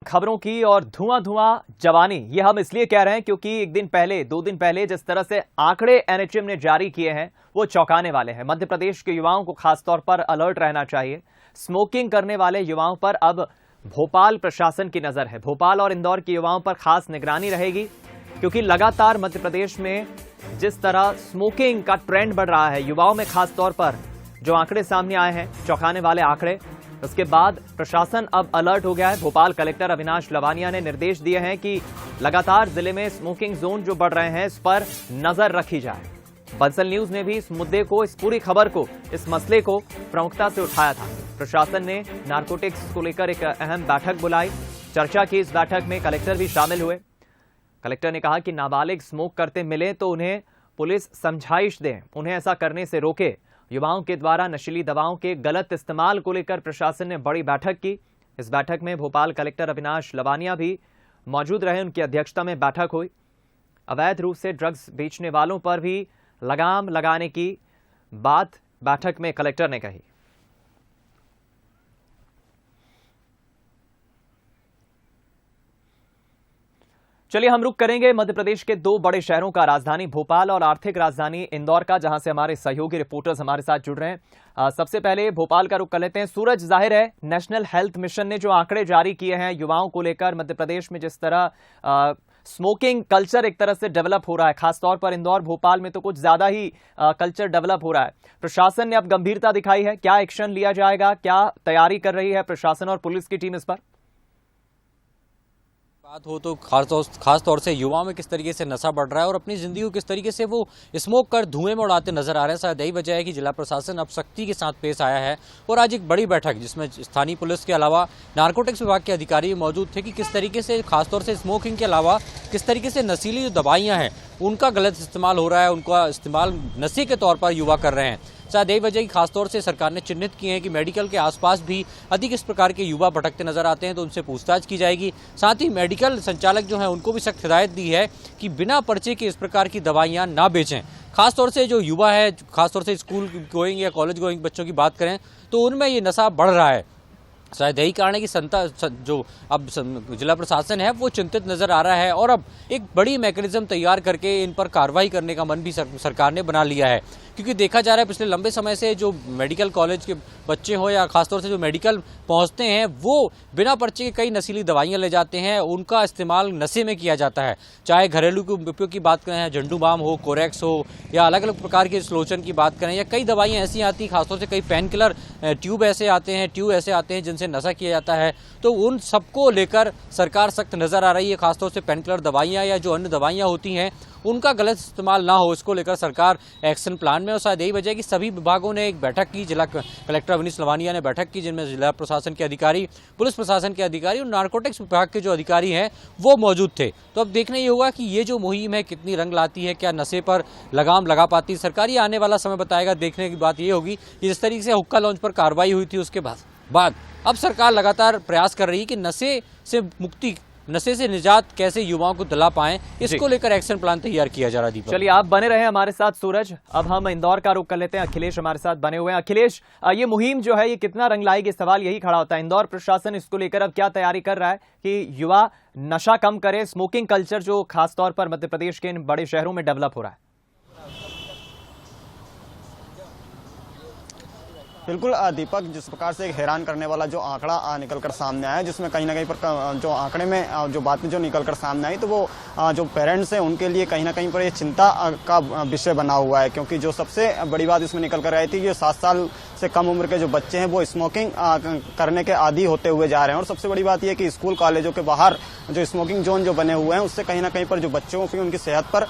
खबरों की और धुआं धुआं जवानी। ये हम इसलिए कह रहे हैं क्योंकि दो दिन पहले जिस तरह से आंकड़े एनएचएम ने जारी किए हैं वो चौंकाने वाले हैं। मध्य प्रदेश के युवाओं को खासतौर पर अलर्ट रहना चाहिए। स्मोकिंग करने वाले युवाओं पर अब भोपाल प्रशासन की नजर है। भोपाल और इंदौर के युवाओं पर खास निगरानी रहेगी क्योंकि लगातार मध्य प्रदेश में जिस तरह स्मोकिंग का ट्रेंड बढ़ रहा है, युवाओं में खासतौर पर जो आंकड़े सामने आए हैं, चौंकाने वाले आंकड़े, उसके बाद प्रशासन अब अलर्ट हो गया है। भोपाल कलेक्टर अविनाश लवानिया ने निर्देश दिए हैं कि लगातार जिले में स्मोकिंग जोन जो बढ़ रहे हैं इस पर नजर रखी जाए। बंसल न्यूज ने भी इस मुद्दे को, इस पूरी खबर को, इस मसले को प्रमुखता से उठाया था। प्रशासन ने नारकोटिक्स को लेकर एक अहम बैठक बुलाई, चर्चा की। इस बैठक में कलेक्टर भी शामिल हुए। कलेक्टर ने कहा कि नाबालिग स्मोक करते मिले तो उन्हें पुलिस समझाइश दे, उन्हें ऐसा करने से रोके। युवाओं के द्वारा नशीली दवाओं के गलत इस्तेमाल को लेकर प्रशासन ने बड़ी बैठक की। इस बैठक में भोपाल कलेक्टर अविनाश लवानिया भी मौजूद रहे, उनकी अध्यक्षता में बैठक हुई। अवैध रूप से ड्रग्स बेचने वालों पर भी लगाम लगाने की बात बैठक में कलेक्टर ने कही। चलिए हम रुक करेंगे मध्य प्रदेश के दो बड़े शहरों का, राजधानी भोपाल और आर्थिक राजधानी इंदौर का, जहां से हमारे सहयोगी रिपोर्टर्स हमारे साथ जुड़ रहे हैं। सबसे पहले भोपाल का रुक कर लेते हैं। सूरज, जाहिर है नेशनल हेल्थ मिशन ने जो आंकड़े जारी किए हैं युवाओं को लेकर, मध्य प्रदेश में जिस तरह स्मोकिंग कल्चर एक तरह से डेवलप हो रहा है, खासतौर पर इंदौर भोपाल में तो कुछ ज्यादा ही कल्चर डेवलप हो रहा है। प्रशासन ने अब गंभीरता दिखाई है, क्या एक्शन लिया जाएगा, क्या तैयारी कर रही है प्रशासन और पुलिस की टीम इस पर? बात हो तो खास तौर से युवाओं में किस तरीके से नशा बढ़ रहा है और अपनी जिंदगी को किस तरीके से वो स्मोक कर धुएं में उड़ाते नजर आ रहे हैं। शायद यही वजह है कि जिला प्रशासन अब सख्ती के साथ पेश आया है और आज एक बड़ी बैठक जिसमें स्थानीय पुलिस के अलावा नारकोटिक्स विभाग के अधिकारी मौजूद थे कि किस तरीके से खासतौर से स्मोकिंग के अलावा किस तरीके से नशीली जो दवाइयाँ हैं उनका गलत इस्तेमाल हो रहा है, उनका इस्तेमाल नशे के तौर पर युवा कर रहे हैं। शायद यही वजह की खासतौर से सरकार ने चिन्हित किए हैं कि मेडिकल के आसपास भी अधिक इस प्रकार के युवा भटकते नजर आते हैं तो उनसे पूछताछ की जाएगी। साथ ही मेडिकल संचालक जो हैं उनको भी सख्त हिदायत दी है कि बिना पर्चे के इस प्रकार की दवाइयां ना बेचें। खासतौर से जो युवा है, खासतौर से स्कूल गोइंग या कॉलेज गोइंग बच्चों की बात करें तो उनमें ये नशा बढ़ रहा है। शायद यही कारण है कि जो अब जिला प्रशासन है वो चिंतित नजर आ रहा है और अब एक बड़ी मैकेनिज्म तैयार करके इन पर कार्रवाई करने का मन भी सरकार ने बना लिया है। क्योंकि देखा जा रहा है पिछले लंबे समय से जो मेडिकल कॉलेज के बच्चे हो या खासतौर से जो मेडिकल पहुंचते हैं वो बिना पर्चे के कई नशीली दवाइयां ले जाते हैं, उनका इस्तेमाल नशे में किया जाता है। चाहे घरेलू उपयोग की बात करें, झंडू बाम हो, कोरेक्स हो या अलग अलग प्रकार के स्लोचन की बात करें, या कई दवाइयां ऐसी आती हैं, खासतौर से कई पेन किलर ट्यूब ऐसे आते हैं जिनसे नशा किया जाता है। तो उन सबको लेकर सरकार सख्त नजर आ रही है। खासतौर से पेन किलर दवाइयां या जो अन्य दवाइयां होती हैं उनका गलत इस्तेमाल ना हो, इसको लेकर सरकार एक्शन प्लान में। और शायद यही वजह है कि सभी विभागों ने एक बैठक की, जिला कलेक्टर अविनाश लवानिया ने बैठक की जिनमें जिला प्रशासन के अधिकारी, पुलिस प्रशासन के अधिकारी और नारकोटिक्स विभाग के जो अधिकारी हैं वो मौजूद थे। तो अब देखना ये होगा कि ये जो मुहिम है कितनी रंग लाती है, क्या नशे पर लगाम लगा पाती है सरकार, ये आने वाला समय बताएगा। देखने की बात ये होगी कि जिस तरीके से हुक्का लॉन्च पर कार्रवाई हुई थी उसके बाद अब सरकार लगातार प्रयास कर रही है कि नशे से मुक्ति, नशे से निजात कैसे युवाओं को दिला पाएं, इसको लेकर एक्शन प्लान तैयार किया जा रहा है। चलिए आप बने रहे हमारे साथ सूरज। अब हम इंदौर का रुख कर लेते हैं। अखिलेश हमारे साथ बने हुए हैं। अखिलेश, ये मुहिम जो है ये कितना रंग लाएगी, सवाल यही खड़ा होता है। इंदौर प्रशासन इसको लेकर अब क्या तैयारी कर रहा है कि युवा नशा कम करे, स्मोकिंग कल्चर जो खासतौर पर मध्य प्रदेश के इन बड़े शहरों में डेवलप हो रहा है? बिल्कुल दीपक, जिस प्रकार से एक हैरान करने वाला जो आंकड़ा निकलकर सामने आया, जिसमें कहीं ना कहीं पर जो आंकड़े में जो बातें जो निकलकर सामने आई तो वो जो पेरेंट्स हैं उनके लिए कहीं ना कहीं पर ये चिंता का विषय बना हुआ है। क्योंकि जो सबसे बड़ी बात इसमें निकल कर आई थी कि 7 साल से कम उम्र के जो बच्चे हैं वो स्मोकिंग करने के आदी होते हुए जा रहे हैं। और सबसे बड़ी बात यह कि स्कूल कॉलेजों के बाहर जो स्मोकिंग जोन जो बने हुए हैं उससे कहीं ना कहीं पर जो बच्चों की उनकी सेहत पर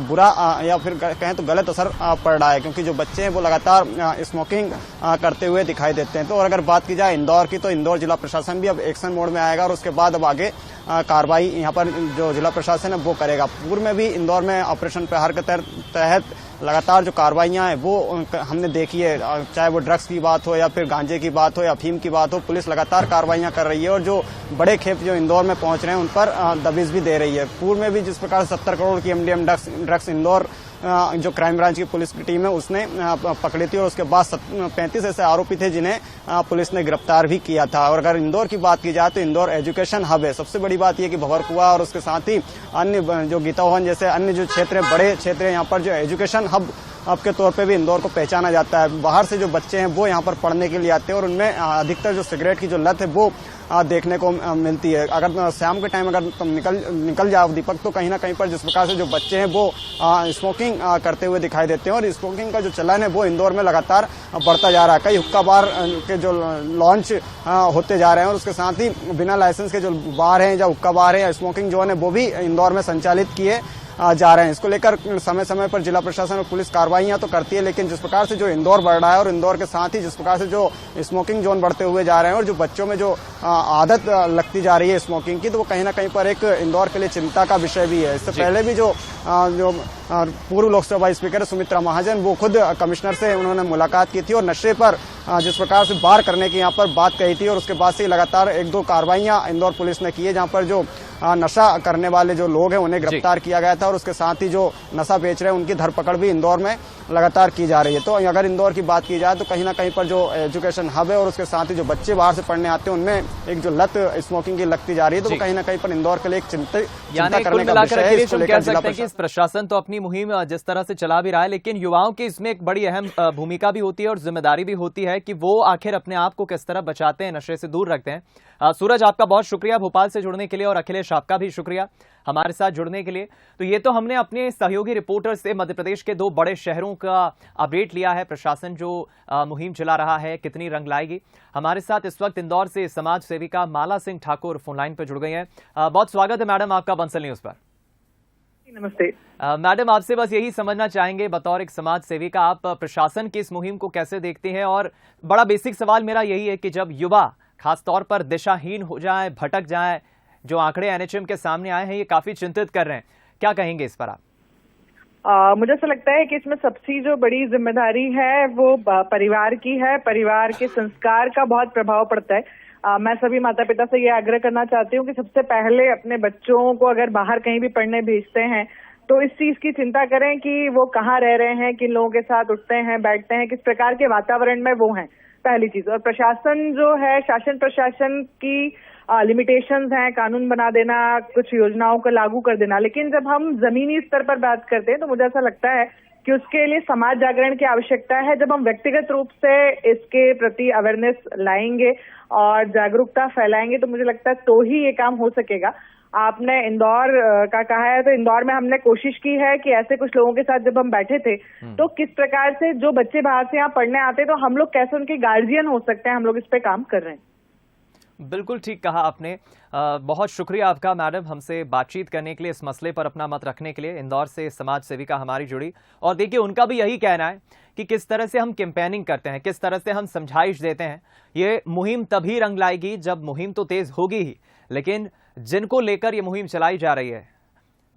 बुरा या फिर कहें तो गलत असर पड़ रहा है। क्योंकि जो बच्चे हैं वो लगातार स्मोकिंग करते हुए दिखाई देते हैं। तो और अगर बात की जाए इंदौर की, तो इंदौर जिला प्रशासन भी अब एक्शन मोड में आएगा और उसके बाद अब आगे कार्रवाई यहाँ पर जो जिला प्रशासन है वो करेगा। पूर्व में भी इंदौर में ऑपरेशन प्रहार के तहत लगातार जो कार्रवाइयां हैं वो हमने देखी है, चाहे वो ड्रग्स की बात हो या फिर गांजे की बात हो या अफीम की बात हो, पुलिस लगातार कार्रवाइयां कर रही है और जो बड़े खेप जो इंदौर में पहुंच रहे हैं उन पर दबिश भी दे रही है। पूर्व में भी जिस प्रकार 70 करोड़ की एमडीएम ड्रग्स इंदौर जो क्राइम ब्रांच की पुलिस की टीम है उसने पकड़ी थी और उसके बाद 35 ऐसे आरोपी थे जिन्हें पुलिस ने गिरफ्तार भी किया था। और अगर इंदौर की बात की जाए तो इंदौर एजुकेशन हब है। सबसे बड़ी बात यह कि भंवरकुआ और उसके साथ ही अन्य जो गीता भवन जैसे अन्य जो क्षेत्र है, बड़े क्षेत्र है, यहाँ पर जो एजुकेशन हब के तौर पे भी इंदौर को पहचाना जाता है। बाहर से जो बच्चे हैं वो यहाँ पर पढ़ने के लिए आते हैं और उनमें अधिकतर जो सिगरेट की जो लत है वो देखने को मिलती है। अगर शाम के टाइम अगर तुम निकल जाओ दीपक, तो कहीं ना कहीं पर जिस प्रकार से जो बच्चे हैं वो स्मोकिंग करते हुए दिखाई देते हैं और स्मोकिंग का जो चलन है वो इंदौर में लगातार बढ़ता जा रहा है। कई हुक्का बार के जो लॉन्च होते जा रहे हैं और उसके साथ ही बिना लाइसेंस के जो बार हैं या हुक्का बार है या स्मोकिंग जोन है वो भी इंदौर में संचालित किए जा रहे हैं। इसको लेकर समय समय पर जिला प्रशासन और पुलिस कार्रवाइयां तो करती है, लेकिन जिस प्रकार से जो इंदौर बढ़ रहा है और इंदौर के साथ ही जिस प्रकार से जो स्मोकिंग जोन बढ़ते हुए जा रहे हैं और जो बच्चों में जो आदत लगती जा रही है स्मोकिंग की, तो वो कहीं ना कहीं पर एक इंदौर के लिए चिंता का विषय भी है। इससे पहले भी जो पूर्व लोकसभा स्पीकर सुमित्रा महाजन वो खुद कमिश्नर से उन्होंने मुलाकात की थी और नशे पर जिस प्रकार से बार करने की यहाँ पर बात कही थी और उसके बाद से लगातार 1-2 कार्रवाइयां इंदौर पुलिस ने की है, जहाँ पर जो नशा करने वाले जो लोग हैं उन्हें गिरफ्तार किया गया था और उसके साथ ही जो नशा बेच रहे हैं उनकी धरपकड़ भी इंदौर में लगातार की जा रही है। तो अगर इंदौर की बात की जाए तो कहीं ना कहीं पर जो एजुकेशन हब है और उसके साथ ही जो बच्चे बाहर से पढ़ने आते हैं उनमें एक जो लत स्मोकिंग की लगती जा रही है, तो वो कहीं ना कहीं पर इंदौर के लिए एक चिंता करने का विषय है। इसको लेकर जिला प्रशासन तो अपनी मुहिम जिस तरह से चला भी रहा है, लेकिन युवाओं की इसमें एक बड़ी अहम भूमिका भी होती है और जिम्मेदारी भी होती है कि वो आखिर अपने आप को किस तरह बचाते हैं, नशे से दूर रखते हैं। सूरज, आपका बहुत शुक्रिया भोपाल से जुड़ने के लिए और अखिलेश आपका भी शुक्रिया हमारे साथ जुड़ने के लिए। तो ये तो हमने अपने सहयोगी रिपोर्टर से मध्य प्रदेश के 2 बड़े शहरों का अपडेट लिया है, प्रशासन जो मुहिम चला रहा है कितनी रंग लाएगी। हमारे साथ इस वक्त इंदौर से समाज सेविका माला सिंह ठाकुर फोनलाइन पर जुड़ गई हैं। बहुत स्वागत है मैडम आपका बंसल न्यूज पर। नमस्ते मैडम, आपसे बस यही समझना चाहेंगे बतौर एक समाज सेविका आप प्रशासन की इस मुहिम को कैसे देखते हैं, और बड़ा बेसिक सवाल मेरा यही है कि जब युवा खासतौर पर दिशाहीन हो जाए, भटक जाए, जो आंकड़े एनएचएम के सामने आए हैं ये काफी चिंतित कर रहे हैं, क्या कहेंगे इस पर आप? मुझे ऐसा लगता है कि इसमें सबसे जो बड़ी जिम्मेदारी है वो परिवार की है। परिवार के संस्कार का बहुत प्रभाव पड़ता है। मैं सभी माता पिता से ये आग्रह करना चाहती हूँ कि सबसे पहले अपने बच्चों को अगर बाहर कहीं भी पढ़ने भेजते हैं तो इस चीज की चिंता करें कि वो कहाँ रह रहे हैं, किन लोगों के साथ उठते हैं, बैठते हैं, किस प्रकार के वातावरण में वो हैं, पहली चीज। और प्रशासन जो है, शासन प्रशासन की लिमिटेशंस हैं, कानून बना देना, कुछ योजनाओं को लागू कर देना, लेकिन जब हम जमीनी स्तर पर बात करते हैं तो मुझे ऐसा लगता है कि उसके लिए समाज जागरण की आवश्यकता है। जब हम व्यक्तिगत रूप से इसके प्रति अवेयरनेस लाएंगे और जागरूकता फैलाएंगे तो मुझे लगता है तो ही ये काम हो सकेगा। आपने इंदौर का कहा है, तो इंदौर में हमने कोशिश की है कि ऐसे कुछ लोगों के साथ जब हम बैठे थे तो किस प्रकार से जो बच्चे बाहर से यहाँ पढ़ने आते तो हम लोग कैसे उनके गार्जियन हो सकते हैं, हम लोग इस पे काम कर रहे हैं। बिल्कुल ठीक कहा आपने। बहुत शुक्रिया आपका मैडम हमसे बातचीत करने के लिए, इस मसले पर अपना मत रखने के लिए। इंदौर से समाज सेविका हमारी जुड़ी और देखिए उनका भी यही कहना है कि किस तरह से हम कैंपेनिंग करते हैं, किस तरह से हम समझाइश देते हैं। ये मुहिम तभी रंग लाएगी जब मुहिम तो तेज होगी ही, लेकिन जिनको लेकर ये मुहिम चलाई जा रही है,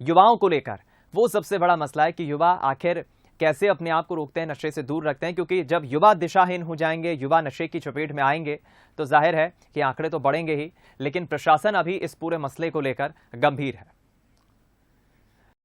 युवाओं को लेकर, वो सबसे बड़ा मसला है कि युवा आखिर कैसे अपने आप को रोकते हैं, नशे से दूर रखते हैं। क्योंकि जब युवा दिशाहीन हो जाएंगे, युवा नशे की चपेट में आएंगे तो जाहिर है कि आंकड़े तो बढ़ेंगे ही, लेकिन प्रशासन अभी इस पूरे मसले को लेकर गंभीर है।